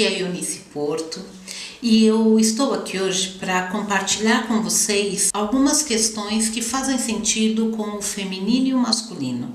aqui é a Eunice Porto e eu estou aqui hoje para compartilhar com vocês algumas questões que fazem sentido com o feminino e o masculino.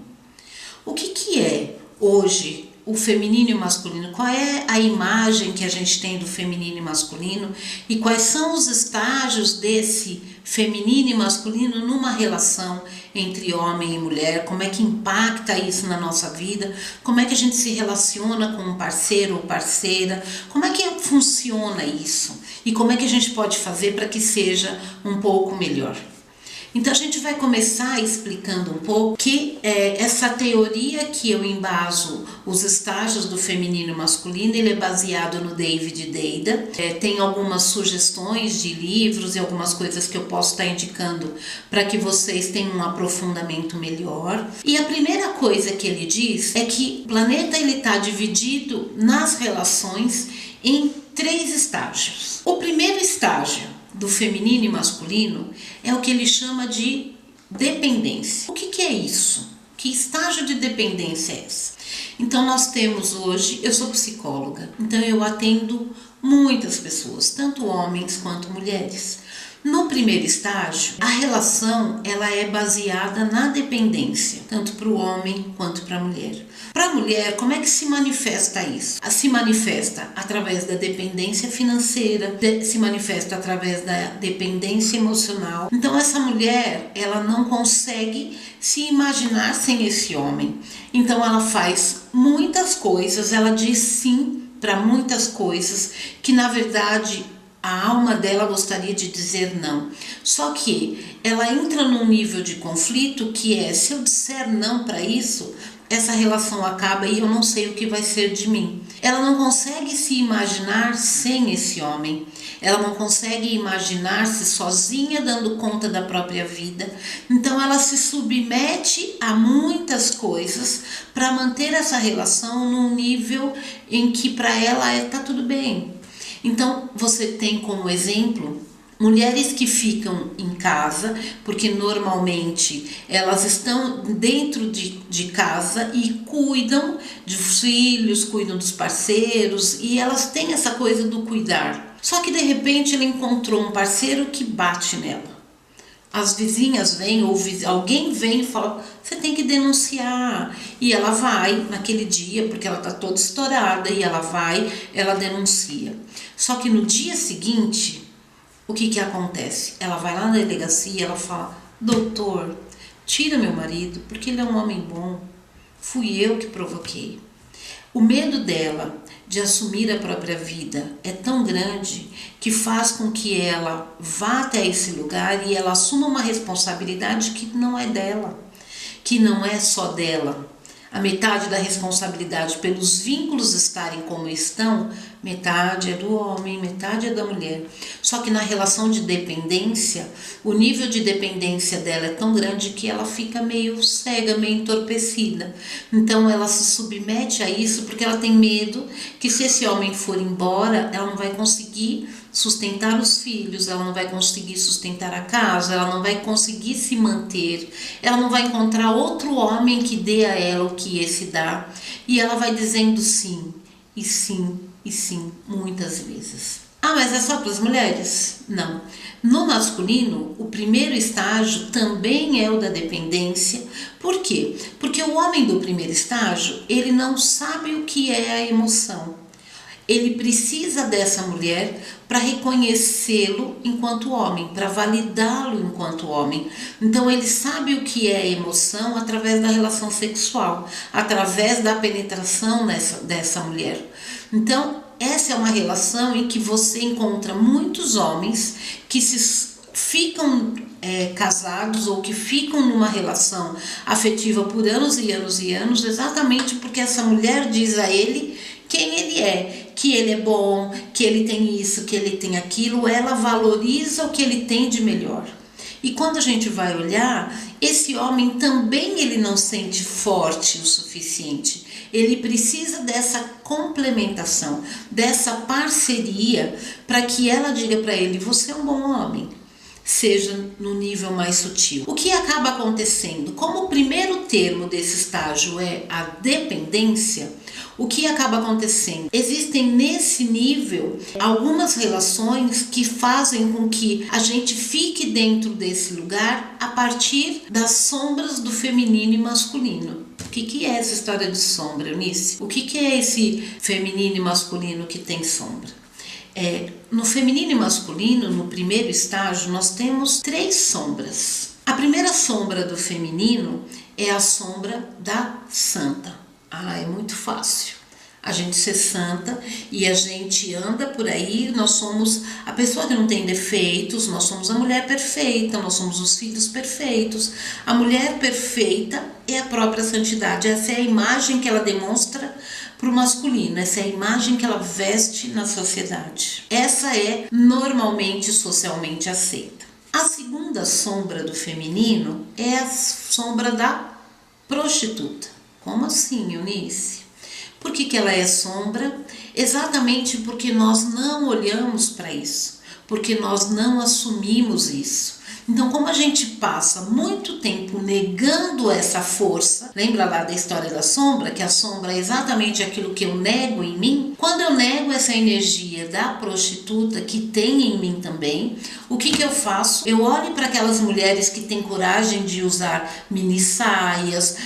O que é hoje o feminino e o masculino? Qual é a imagem que a gente tem do feminino e masculino e quais são os estágios desse feminino e masculino numa relação entre homem e mulher? Como é que impacta isso na nossa vida? Como é que a gente se relaciona com um parceiro ou parceira? Como é que funciona isso? E como é que a gente pode fazer para que seja um pouco melhor? Então a gente vai começar explicando um pouco que essa teoria que eu embaso os estágios do feminino e masculino, ele é baseado no David Deida. Tem algumas sugestões de livros e algumas coisas que eu posso estar indicando para que vocês tenham um aprofundamento melhor. E a primeira coisa que ele diz é que o planeta está dividido nas relações em 3 estágios. O primeiro estágio do feminino e masculino é o que ele chama de dependência. O que é isso? Que estágio de dependência é esse? Então nós temos hoje, eu sou psicóloga, então eu atendo muitas pessoas, tanto homens quanto mulheres. No primeiro estágio, a relação ela é baseada na dependência, tanto para o homem quanto para a mulher. Para a mulher, como é que se manifesta isso? Se manifesta através da dependência financeira, se manifesta através da dependência emocional. Então essa mulher, ela não consegue se imaginar sem esse homem. Então ela faz muitas coisas, ela diz sim para muitas coisas que na verdade a alma dela gostaria de dizer não. Só que ela entra num nível de conflito que é, se eu disser não para isso, essa relação acaba e eu não sei o que vai ser de mim. Ela não consegue se imaginar sem esse homem. Ela não consegue imaginar-se sozinha dando conta da própria vida. Então ela se submete a muitas coisas para manter essa relação num nível em que para ela está tudo bem. Então, você tem como exemplo mulheres que ficam em casa, porque normalmente elas estão dentro de casa e cuidam dos filhos, cuidam dos parceiros e elas têm essa coisa do cuidar. Só que de repente ela encontrou um parceiro que bate nela. As vizinhas vêm ou alguém vem e fala, você tem que denunciar. E ela vai naquele dia, porque ela está toda estourada, e ela denuncia. Só que no dia seguinte, o que acontece? Ela vai lá na delegacia, ela fala, doutor, tira meu marido, porque ele é um homem bom. Fui eu que provoquei. O medo dela de assumir a própria vida é tão grande que faz com que ela vá até esse lugar e ela assuma uma responsabilidade que não é dela, que não é só dela. A metade da responsabilidade pelos vínculos estarem como estão, metade é do homem, metade é da mulher. Só que na relação de dependência, o nível de dependência dela é tão grande que ela fica meio cega, meio entorpecida. Então ela se submete a isso porque ela tem medo que se esse homem for embora, ela não vai conseguir sustentar os filhos, ela não vai conseguir sustentar a casa, ela não vai conseguir se manter, ela não vai encontrar outro homem que dê a ela o que esse dá, e ela vai dizendo sim, e sim, e sim, muitas vezes. Ah, mas é só para as mulheres? Não. No masculino, o primeiro estágio também é o da dependência. Por quê? Porque o homem do primeiro estágio, ele não sabe o que é a emoção. Ele precisa dessa mulher para reconhecê-lo enquanto homem, para validá-lo enquanto homem. Então ele sabe o que é emoção através da relação sexual, através da penetração dessa mulher. Então essa é uma relação em que você encontra muitos homens que ficam casados ou que ficam numa relação afetiva por anos e anos e anos, exatamente porque essa mulher diz a ele quem ele é, que ele é bom, que ele tem isso, que ele tem aquilo, ela valoriza o que ele tem de melhor. E quando a gente vai olhar, esse homem também ele não sente forte o suficiente. Ele precisa dessa complementação, dessa parceria, para que ela diga para ele, você é um bom homem. seja no nível mais sutil. O que acaba acontecendo? Como o primeiro termo desse estágio é a dependência, o que acaba acontecendo? Existem nesse nível algumas relações que fazem com que a gente fique dentro desse lugar a partir das sombras do feminino e masculino. O que é essa história de sombra, Eunice? O que é esse feminino e masculino que tem sombra? No feminino e masculino, no primeiro estágio, nós temos 3 sombras. A primeira sombra do feminino é a sombra da santa. É muito fácil a gente ser santa e a gente anda por aí, nós somos a pessoa que não tem defeitos, nós somos a mulher perfeita, nós somos os filhos perfeitos. A mulher perfeita é a própria santidade, essa é a imagem que ela demonstra para o masculino, essa é a imagem que ela veste na sociedade. Essa é normalmente socialmente aceita. A segunda sombra do feminino é a sombra da prostituta. Como assim, Eunice? Por que ela é sombra? Exatamente porque nós não olhamos para isso, porque nós não assumimos isso. Então, como a gente passa muito tempo negando essa força, lembra lá da história da sombra, que a sombra é exatamente aquilo que eu nego em mim? Quando eu nego essa energia da prostituta que tem em mim também, o que eu faço? Eu olho para aquelas mulheres que têm coragem de usar mini saias,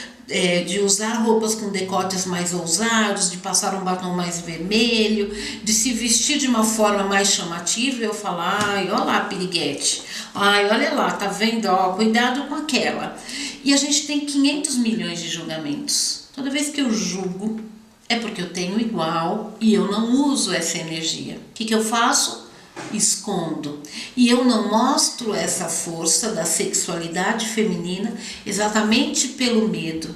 de usar roupas com decotes mais ousados, de passar um batom mais vermelho, de se vestir de uma forma mais chamativa. Eu falo, olha lá, piriguete, olha lá, tá vendo? Cuidado com aquela. E a gente tem 500 milhões de julgamentos. Toda vez que eu julgo, é porque eu tenho igual e eu não uso essa energia. O que eu faço? Escondo. E eu não mostro essa força da sexualidade feminina exatamente pelo medo.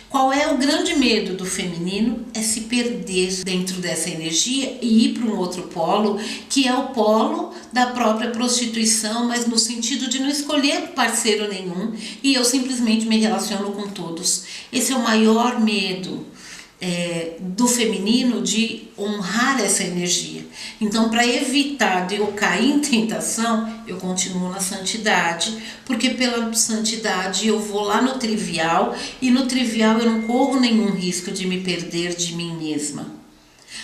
Qual é o grande medo do feminino? É se perder dentro dessa energia e ir para um outro polo, que é o polo da própria prostituição, mas no sentido de não escolher parceiro nenhum e eu simplesmente me relaciono com todos. Esse é o maior medo do feminino, de honrar essa energia. Então, para evitar de eu cair em tentação, eu continuo na santidade, porque pela santidade eu vou lá no trivial, e no trivial eu não corro nenhum risco de me perder de mim mesma.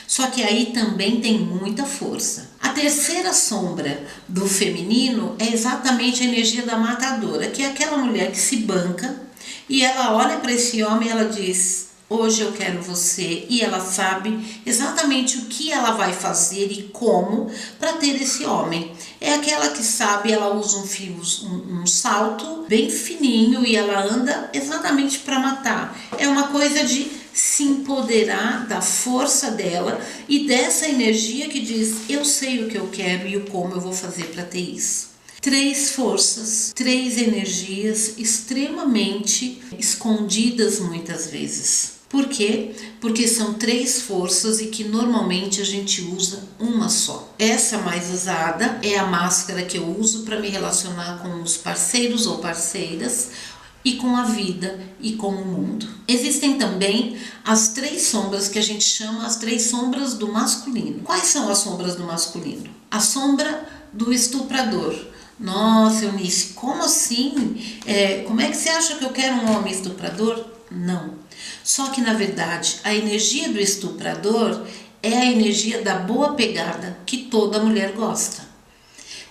Só que aí também tem muita força. A terceira sombra do feminino é exatamente a energia da matadora, que é aquela mulher que se banca e ela olha para esse homem e ela diz: hoje eu quero você, e ela sabe exatamente o que ela vai fazer e como para ter esse homem. É aquela que sabe, ela usa um salto bem fininho e ela anda exatamente para matar. É uma coisa de se empoderar da força dela e dessa energia que diz: eu sei o que eu quero e o como eu vou fazer para ter isso. 3 forças, 3 energias extremamente escondidas muitas vezes. Por quê? Porque são 3 forças e que normalmente a gente usa uma só. Essa mais usada é a máscara que eu uso para me relacionar com os parceiros ou parceiras e com a vida e com o mundo. Existem também as 3 sombras que a gente chama as 3 sombras do masculino. Quais são as sombras do masculino? A sombra do estuprador. Nossa, Eunice, como assim? Como é que você acha que eu quero um homem estuprador? Não. Só que, na verdade, a energia do estuprador é a energia da boa pegada que toda mulher gosta.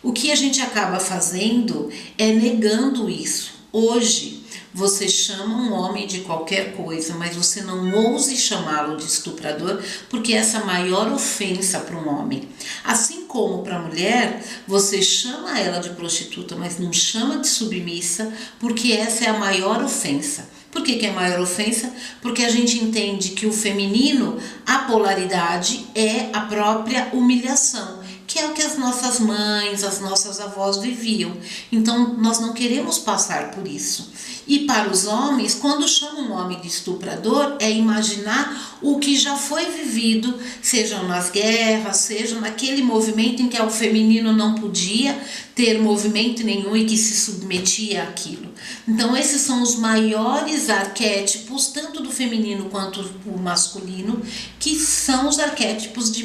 O que a gente acaba fazendo é negando isso. Hoje, você chama um homem de qualquer coisa, mas você não ouse chamá-lo de estuprador, porque essa é a maior ofensa para um homem. Assim como para a mulher, você chama ela de prostituta, mas não chama de submissa, porque essa é a maior ofensa. Por que é a maior ofensa? Porque a gente entende que o feminino, a polaridade é a própria humilhação, que é o que as nossas mães, as nossas avós viviam. Então, nós não queremos passar por isso. E para os homens, quando chamam um homem de estuprador, é imaginar o que já foi vivido, seja nas guerras, seja naquele movimento em que o feminino não podia ter movimento nenhum e que se submetia àquilo. Então, esses são os maiores arquétipos, tanto do feminino quanto do masculino, que são os arquétipos de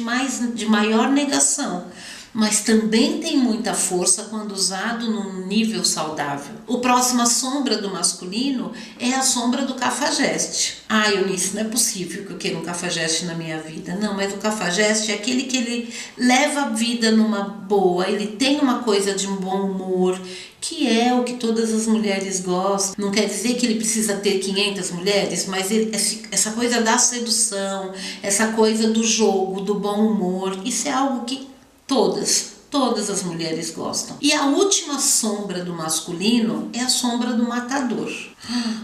maior negação. mas também tem muita força quando usado num nível saudável. A próxima sombra do masculino é a sombra do cafajeste. Ah, Eunice, não é possível que eu queira um cafajeste na minha vida. Não, mas o cafajeste é aquele que ele leva a vida numa boa, ele tem uma coisa de um bom humor, que é o que todas as mulheres gostam. Não quer dizer que ele precisa ter 500 mulheres, mas essa coisa da sedução, essa coisa do jogo, do bom humor, isso é algo que todas as mulheres gostam. E a última sombra do masculino é a sombra do matador.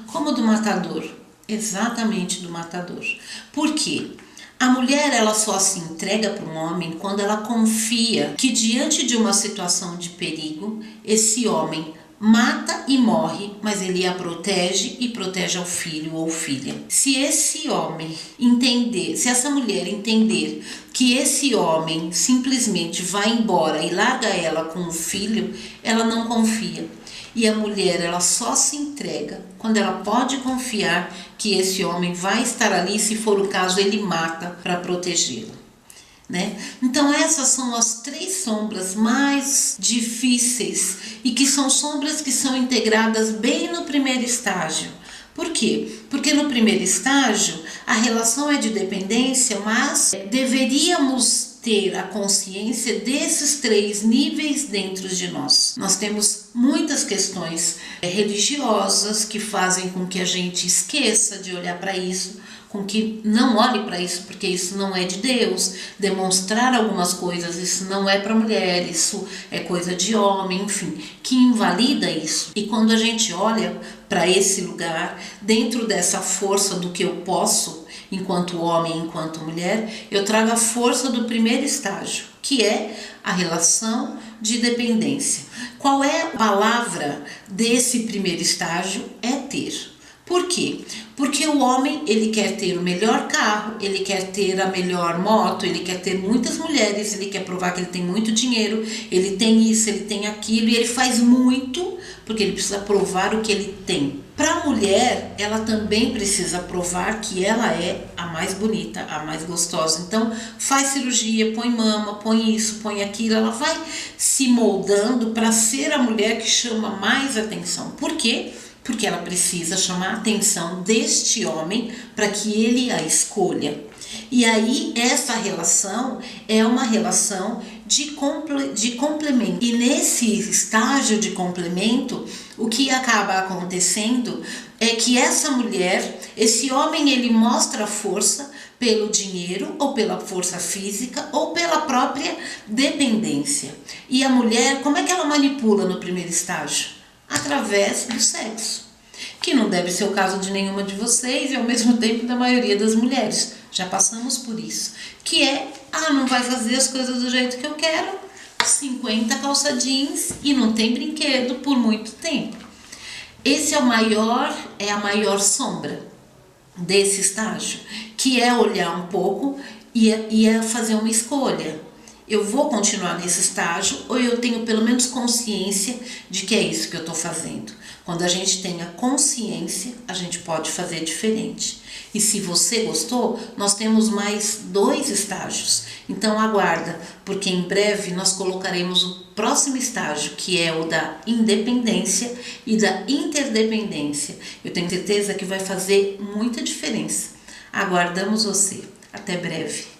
Como do matador? Exatamente do matador. Por quê? A mulher, ela só se entrega para um homem quando ela confia que diante de uma situação de perigo, esse homem mata e morre, mas ele a protege e protege ao filho ou filha. Se esse homem entender, se essa mulher entender que esse homem simplesmente vai embora e larga ela com o filho, ela não confia. E a mulher, ela só se entrega quando ela pode confiar que esse homem vai estar ali, se for o caso, ele mata para protegê-la. Né? Então essas são as 3 sombras mais difíceis e que são sombras que são integradas bem no primeiro estágio. Por quê? Porque no primeiro estágio a relação é de dependência, mas deveríamos ter a consciência desses 3 níveis dentro de nós. Nós temos muitas questões religiosas que fazem com que a gente esqueça de olhar para isso, com que não olhe para isso, porque isso não é de Deus. Demonstrar algumas coisas, isso não é para mulher, isso é coisa de homem, enfim, que invalida isso. E quando a gente olha para esse lugar, dentro dessa força do que eu posso, enquanto homem, enquanto mulher, eu trago a força do primeiro estágio, que é a relação de dependência. Qual é a palavra desse primeiro estágio? É ter. Por quê? Porque o homem, ele quer ter o melhor carro, ele quer ter a melhor moto, ele quer ter muitas mulheres, ele quer provar que ele tem muito dinheiro, ele tem isso, ele tem aquilo, e ele faz muito porque ele precisa provar o que ele tem. Para a mulher, ela também precisa provar que ela é a mais bonita, a mais gostosa. Então, faz cirurgia, põe mama, põe isso, põe aquilo, ela vai se moldando para ser a mulher que chama mais atenção. Por quê? Porque ela precisa chamar a atenção deste homem para que ele a escolha. E aí essa relação é uma relação de complemento. E nesse estágio de complemento, o que acaba acontecendo é que essa mulher, esse homem, ele mostra força pelo dinheiro, ou pela força física, ou pela própria dependência. E a mulher, como é que ela manipula no primeiro estágio? Através do sexo, que não deve ser o caso de nenhuma de vocês e ao mesmo tempo da maioria das mulheres. Já passamos por isso, que é, não vai fazer as coisas do jeito que eu quero, 50 calça jeans e não tem brinquedo por muito tempo. Esse é a maior sombra desse estágio, que é olhar um pouco e é fazer uma escolha. Eu vou continuar nesse estágio ou eu tenho pelo menos consciência de que é isso que eu estou fazendo? Quando a gente tem a consciência, a gente pode fazer diferente. E se você gostou, nós temos mais 2 estágios. Então aguarda, porque em breve nós colocaremos o próximo estágio, que é o da independência e da interdependência. Eu tenho certeza que vai fazer muita diferença. Aguardamos você. Até breve.